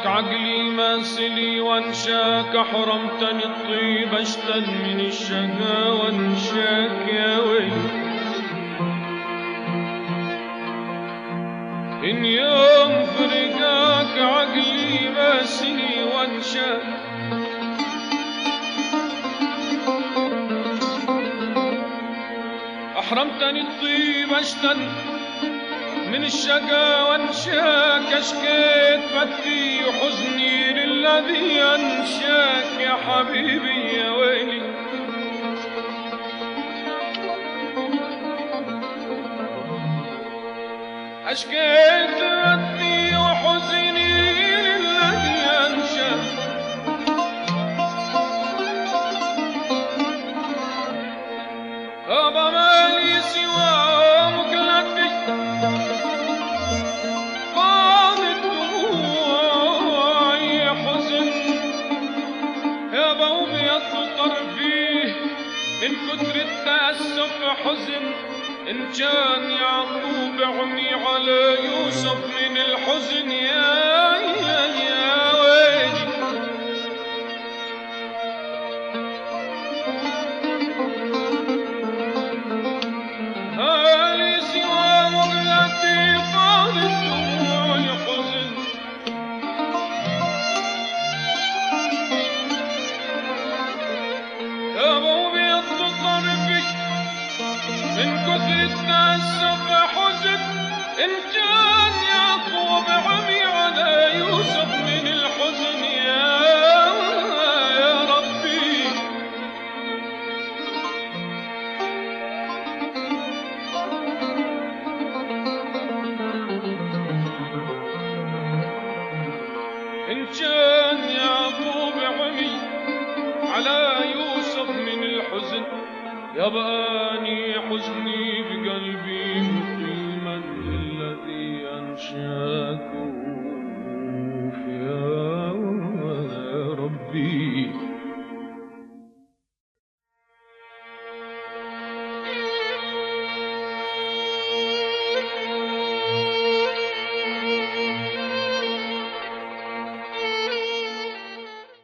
عقلي ماسلي وانشاك، حرمتني الطيب اشتد من الشقا وانشاك يا ويلي. إن يوم فرقاك عقلي ماسلي وانشاك، أحرمتني الطيب أشتد من الشقا وانشاك، أشكيت فتي وحزني للذي أنشاك يا حبيبي يا ويلي. أشكيت فتي وحزني للذي أنشاك، أبا مالي سوى مقلتي فاضت دموعي حزن، يابا وبيض طرفي من كتر التأسف حزن. إن كان يعقوب عمي على يوسف من الحزن يا ويلي. هالي سوى مغلتي فاضت دموعي حزن، يابا وبيض طرفي من كتر التأسف حزن. إن كان يعقوب عمي على يوسف من الحزن يا ربي. إن كان يعقوب عمي على يوسف من الحزن، يبقاني حزني بقلبي مقيما للذي أنشاكم.